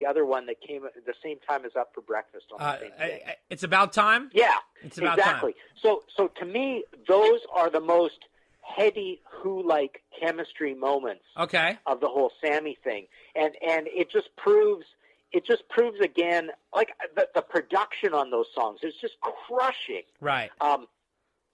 the other one that came at the same time as Up for Breakfast on the same day. It's About Time? Yeah, it's about exactly. Time. So to me, those are the most heady Who-like chemistry moments of the whole Sammy thing. And it just proves again, like the production on those songs is just crushing. Right.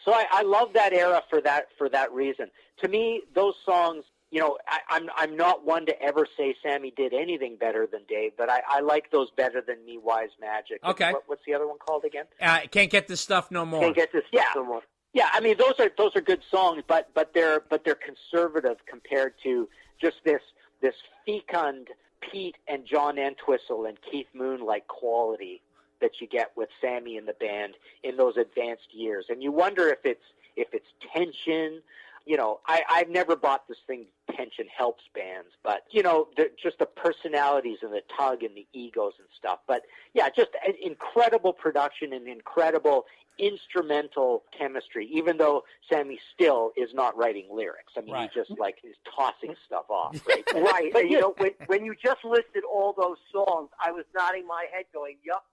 So I love that era for that reason. To me, those songs, you know, I'm not one to ever say Sammy did anything better than Dave, but I like those better than Me, Wise Magic. Okay. What's the other one called again? Can't Get This Stuff No More. Can't Get This Stuff No More. Yeah, I mean those are good songs, but they're conservative compared to just this fecund Pete and John Entwistle and Keith Moon like quality that you get with Sammy and the band in those advanced years. And you wonder if it's tension. You know, I've never bought this thing, tension helps bands, but, you know, just the personalities and the tug and the egos and stuff. But, yeah, just an incredible production and incredible instrumental chemistry, even though Sammy still is not writing lyrics. I mean, he just, like, is tossing stuff off, right? Right. But, you know, when you just listed all those songs, I was nodding my head going, yup,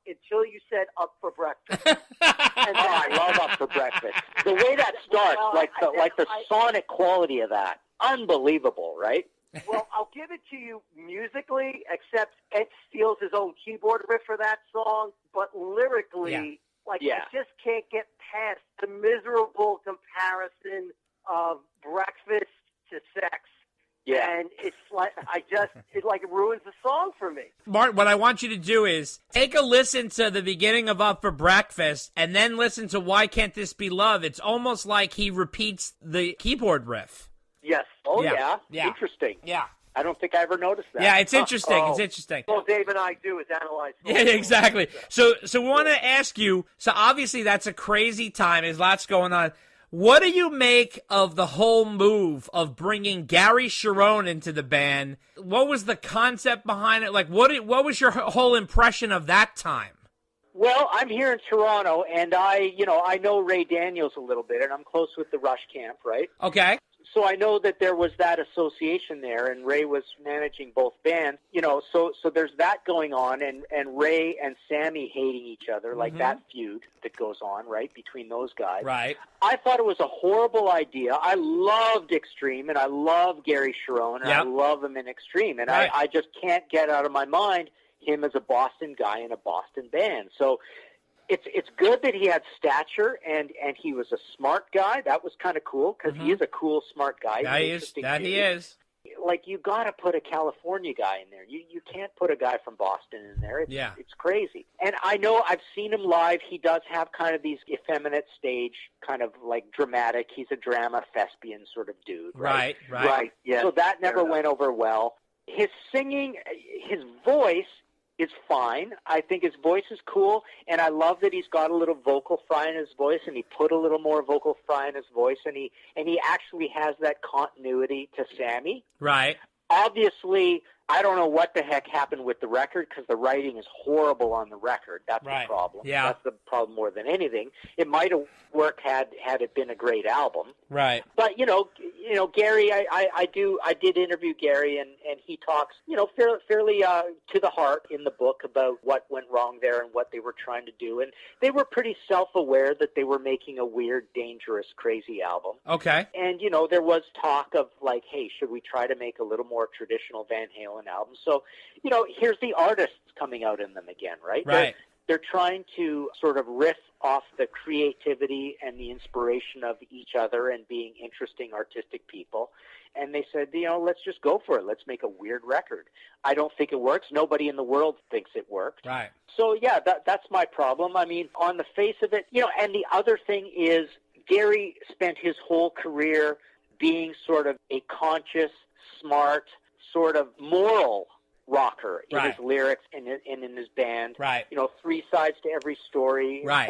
until you said Up for Breakfast. And I love Up for Breakfast. The way that starts, the sonic quality of that, unbelievable, right? Well, I'll give it to you musically, except Ed steals his own keyboard riff for that song, but lyrically, I just can't get past the miserable comparison of breakfast to sex. Yeah. And it's like, it ruins the song for me. Martin, what I want you to do is take a listen to the beginning of Up for Breakfast and then listen to Why Can't This Be Love. It's almost like he repeats the keyboard riff. Yes. Oh, yeah. Interesting. Yeah. I don't think I ever noticed that. Yeah, it's interesting. It's interesting. All Dave and I do is analyze. Yeah, exactly. So we want to ask you, so obviously that's a crazy time. There's lots going on. What do you make of the whole move of bringing Gary Cherone into the band? What was the concept behind it? Like, what was your whole impression of that time? Well, I'm here in Toronto, and I know Ray Daniels a little bit, and I'm close with the Rush camp, right? Okay. So I know that there was that association there, and Ray was managing both bands, you know, so there's that going on, and Ray and Sammy hating each other, like that feud that goes on, right, between those guys. Right. I thought it was a horrible idea. I loved Extreme, and I love Gary Cherone, and I love him in Extreme, and I just can't get out of my mind him as a Boston guy in a Boston band. So it's good that he had stature and he was a smart guy. That was kind of cool because he is a cool, smart guy. He is. Like, you got to put a California guy in there. You can't put a guy from Boston in there. It's crazy. And I know I've seen him live. He does have kind of these effeminate stage, kind of like dramatic. He's a drama thespian sort of dude. Right. Yeah. So that never went over well. His singing, his voice is fine. I think his voice is cool, and I love that he's got a little vocal fry in his voice, and he put a little more vocal fry in his voice, and he actually has that continuity to Sammy. Right. Obviously, I don't know what the heck happened with the record because the writing is horrible on the record. That's the problem. Yeah. That's the problem more than anything. It might have worked had it been a great album. Right. But you know, Gary, I did interview Gary, and he talks, fairly to the heart in the book about what went wrong there and what they were trying to do, and they were pretty self-aware that they were making a weird, dangerous, crazy album. Okay. And there was talk of like, hey, should we try to make a little more traditional Van Halen album? So, here's the artists coming out in them again, right? Right. They're trying to sort of riff off the creativity and the inspiration of each other and being interesting, artistic people. And they said, let's just go for it. Let's make a weird record. I don't think it works. Nobody in the world thinks it worked. Right. So, yeah, that's my problem. I mean, on the face of it, and the other thing is Gary spent his whole career being sort of a conscious, smart, sort of moral rocker in his lyrics and in his band. Right. 3 sides to every story. Right.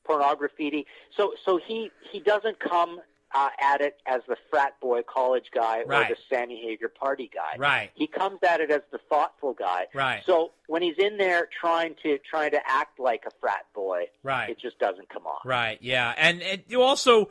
Pornography. So he doesn't come at it as the frat boy college guy or the Sammy Hagar party guy. Right. He comes at it as the thoughtful guy. Right. So when he's in there trying to act like a frat boy, it just doesn't come off. Right. Yeah. And you also,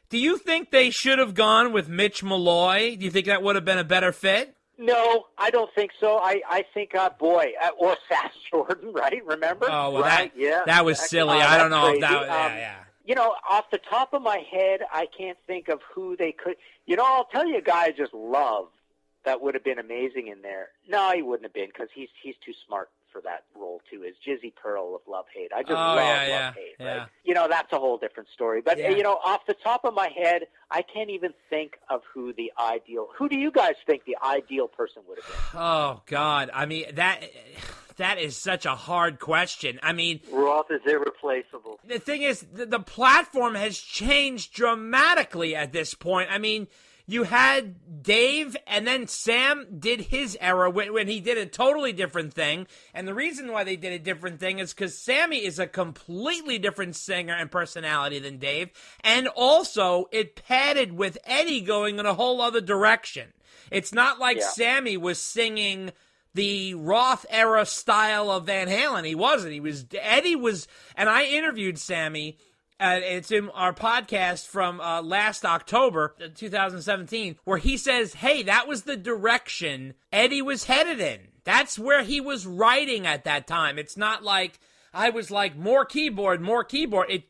do you think they should have gone with Mitch Malloy? Do you think that would have been a better fit? No, I don't think so. I think, or Sass Jordan, right? Remember? Oh, well, right? that was silly. I don't know if that was, yeah. You know, off the top of my head, I can't think of who they could. You know, I'll tell you a guy I just love that would have been amazing in there. No, he wouldn't have been because he's too smart for that role too. Is Jizzy Pearl of Love Hate? I just love Love Hate. Right? You know, that's a whole different story. But you know, off the top of my head, I can't even think of who the ideal. Who do you guys think the ideal person would have been? Oh God, I mean that is such a hard question. I mean, Roth is irreplaceable. The thing is, the platform has changed dramatically at this point. I mean, you had Dave, and then Sam did his era when he did a totally different thing. And the reason why they did a different thing is because Sammy is a completely different singer and personality than Dave. And also, it padded with Eddie going in a whole other direction. It's not like Sammy was singing the Roth era style of Van Halen. He wasn't. Eddie was, and I interviewed Sammy. It's in our podcast from last October, 2017, where he says, hey, that was the direction Eddie was headed in. That's where he was writing at that time. It's not like I was like, more keyboard.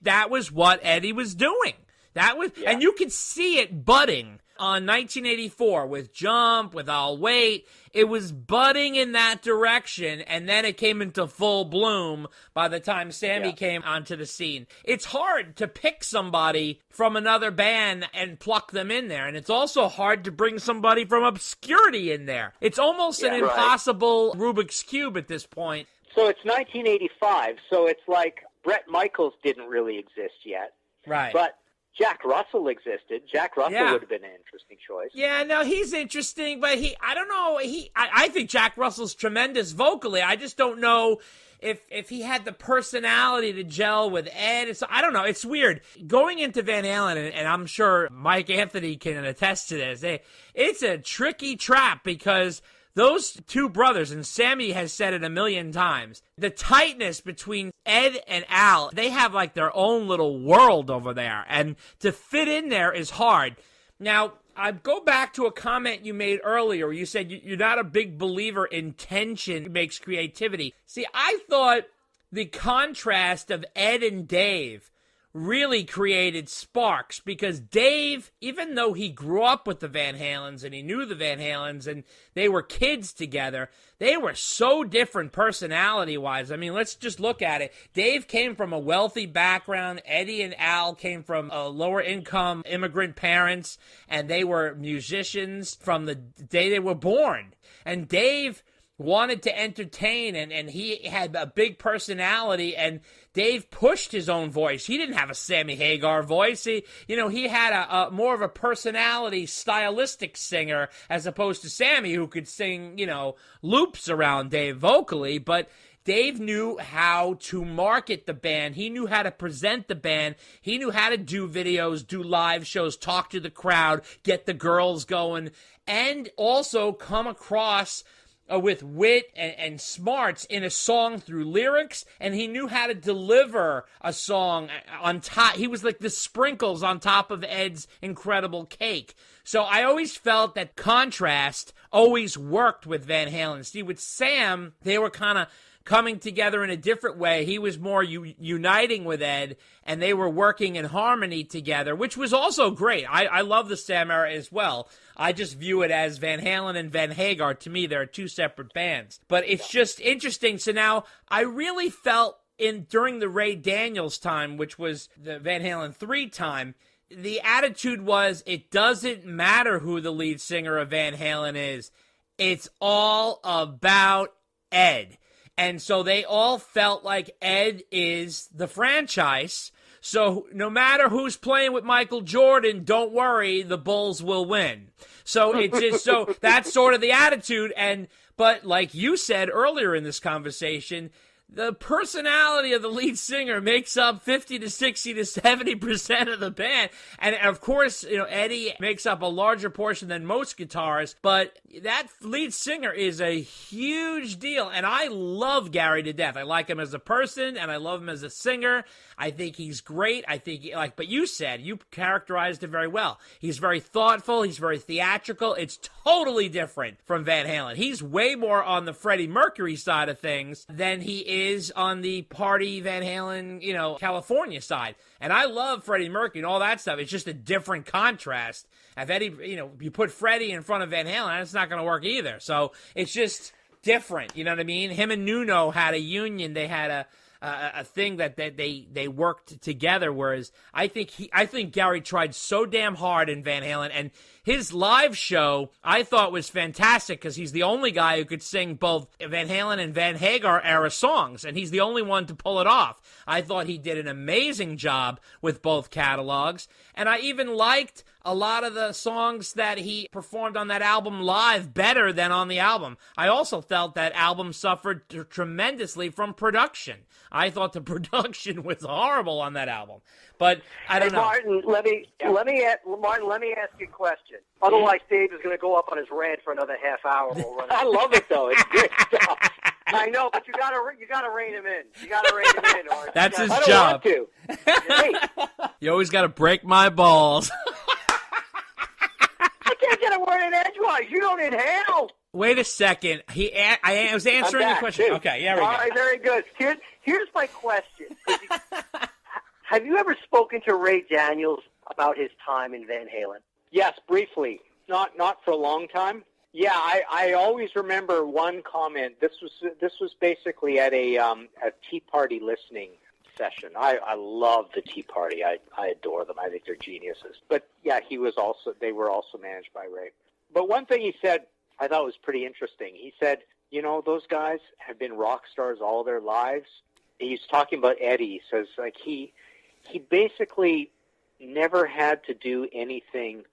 That was what Eddie was doing. That was, and you could see it budding on 1984 with Jump, with I'll Wait. It was budding in that direction, and then it came into full bloom by the time Sammy came onto the scene. It's hard to pick somebody from another band and pluck them in there, and it's also hard to bring somebody from obscurity in there. It's almost an impossible Rubik's Cube at this point. So it's 1985, so it's like Bret Michaels didn't really exist yet. Right. But Jack Russell existed. Jack Russell would have been an interesting choice. Yeah, no, he's interesting, but I don't know. I think Jack Russell's tremendous vocally. I just don't know if he had the personality to gel with Ed. I don't know. It's weird. Going into Van Halen, and I'm sure Mike Anthony can attest to this, it's a tricky trap because those two brothers, and Sammy has said it a million times, the tightness between Ed and Al, they have like their own little world over there, and to fit in there is hard. Now, I go back to a comment you made earlier where you said you're not a big believer in tension makes creativity. See, I thought the contrast of Ed and Dave really created sparks because Dave, even though he grew up with the Van Halens and he knew the Van Halens and they were kids together, they were so different personality-wise. I mean, let's just look at it. Dave came from a wealthy background. Eddie and Al came from lower-income immigrant parents, and they were musicians from the day they were born. And Dave wanted to entertain, and he had a big personality, and Dave pushed his own voice. He didn't have a Sammy Hagar voice. He had a more of a personality, stylistic singer as opposed to Sammy, who could sing, loops around Dave vocally, but Dave knew how to market the band. He knew how to present the band. He knew how to do videos, do live shows, talk to the crowd, get the girls going, and also come across with wit and smarts in a song through lyrics, and he knew how to deliver a song on top. He was like the sprinkles on top of Ed's incredible cake. So I always felt that contrast always worked with Van Halen. See, with Sam, they were kind of coming together in a different way. He was more uniting with Ed, and they were working in harmony together, which was also great. I love the Sam era as well. I just view it as Van Halen and Van Hagar. To me, they're two separate bands. But it's just interesting. So now, I really felt during the Ray Daniels time, which was the Van Halen 3 time, the attitude was, it doesn't matter who the lead singer of Van Halen is. It's all about Ed. And so they all felt like Ed is the franchise. So no matter who's playing with Michael Jordan, don't worry, the Bulls will win. So it's just, so that's sort of the attitude. But like you said earlier in this conversation, the personality of the lead singer makes up 50 to 60 to 70% of the band. And of course, Eddie makes up a larger portion than most guitarists, but that lead singer is a huge deal. And I love Gary to death. I like him as a person, and I love him as a singer. I think he's great. I think, but you characterized it very well. He's very thoughtful. He's very theatrical. It's totally different from Van Halen. He's way more on the Freddie Mercury side of things than he is on the party Van Halen, California side. And I love Freddie Mercury and all that stuff. It's just a different contrast. If Eddie, you put Freddie in front of Van Halen, it's not going to work either. So it's just different. You know what I mean? Him and Nuno had a union. They had a thing that they worked together. Whereas I think Gary tried so damn hard in Van Halen, and his live show I thought was fantastic because he's the only guy who could sing both Van Halen and Van Hagar era songs, and he's the only one to pull it off. I thought he did an amazing job with both catalogs, and I even liked a lot of the songs that he performed on that album live better than on the album. I also felt that album suffered tremendously from production. I thought the production was horrible on that album, but I don't know. Martin, let me ask you a question. Otherwise, Dave is going to go up on his rant for another half hour. I love it though. It's great stuff. I know, but you gotta rein him in. You gotta rein him in, or that's his I job. don't want to. Hey. You always got to break my balls. I can't get a word in edgewise. You don't inhale. Wait a second. I was answering the question. Too. Okay, yeah, we All go. right, very good. Here's my question. Have you ever spoken to Ray Daniels about his time in Van Halen? Yes, briefly. Not for a long time. Yeah, I always remember one comment. This was basically at a Tea Party listening session. I love the Tea Party. I adore them. I think they're geniuses. But yeah, they were also managed by Ray. But one thing he said I thought was pretty interesting. He said, those guys have been rock stars all their lives. He's talking about Eddie. He says he basically never had to do anything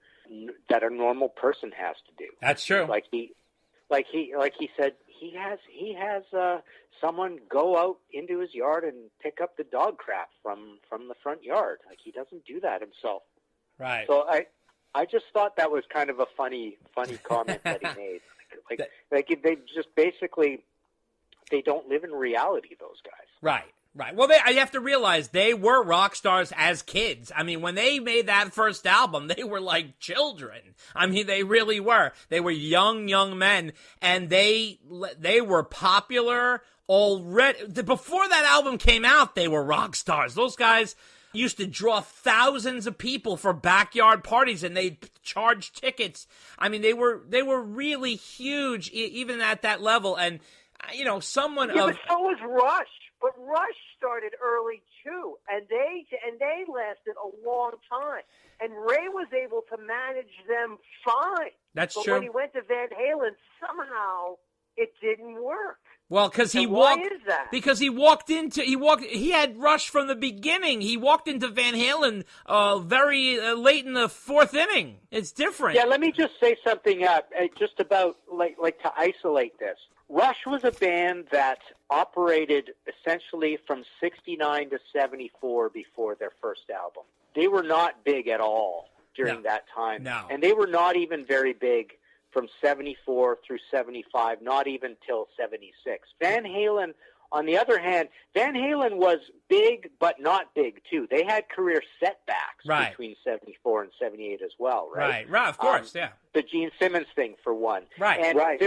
that a normal person has to do. That's true. Like he said, he has someone go out into his yard and pick up the dog crap from the front yard. Like he doesn't do that himself. Right. So I just thought that was kind of a funny comment that he made. Like they just basically they don't live in reality. Those guys. Right. Well, you have to realize they were rock stars as kids. I mean, when they made that first album, they were like children. I mean, they really were. They were young men, and they were popular already. Before that album came out, they were rock stars. Those guys used to draw thousands of people for backyard parties, and they'd charge tickets. I mean, they were really huge, even at that level. And but so was Rush. But Rush started early too, and they lasted a long time. And Ray was able to manage them fine. That's but true. When he went to Van Halen, somehow it didn't work. Well, because he had Rush from the beginning. He walked into Van Halen very late in the fourth inning. It's different. Yeah, let me just say something just about like to isolate this. Rush was a band that operated essentially from 69 to 74 before their first album. They were not big at all during that time. No. And they were not even very big from 74 through 75, not even till 76. Van Halen, on the other hand, Van Halen was big but not big, too. They had career setbacks between 74 and 78 as well, right? Right, of course, yeah. The Gene Simmons thing, for one. Right, and right.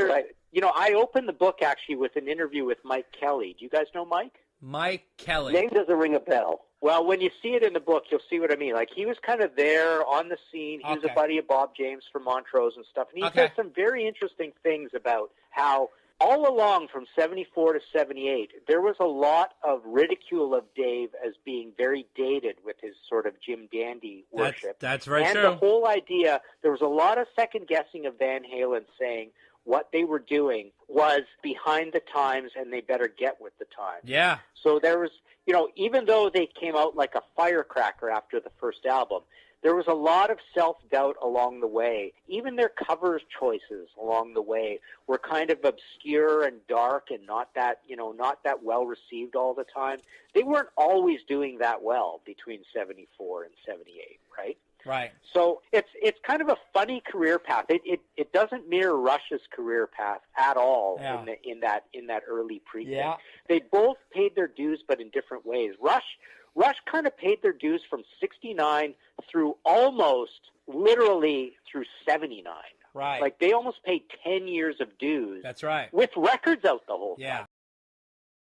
I opened the book, actually, with an interview with Mike Kelly. Do you guys know Mike? Mike Kelly. Name doesn't ring a bell. Well, when you see it in the book, you'll see what I mean. Like, he was kind of there on the scene. He was a buddy of Bob James from Montrose and stuff. And he said some very interesting things about how all along from 74 to 78, there was a lot of ridicule of Dave as being very dated with his sort of Jim Dandy worship. That's very true. And the whole idea, there was a lot of second-guessing of Van Halen saying what they were doing was behind the times and they better get with the times. Yeah. So there was, even though they came out like a firecracker after the first album, there was a lot of self-doubt along the way. Even their covers choices along the way were kind of obscure and dark and not that well received all the time. They weren't always doing that well between 74 and 78, right? Right. So it's kind of a funny career path. It doesn't mirror Rush's career path at all in that early pre-thing. Yeah. They both paid their dues, but in different ways. Rush kind of paid their dues from 69 through almost literally through 79. Right. Like they almost paid 10 years of dues. That's right. With records out the whole time. Yeah.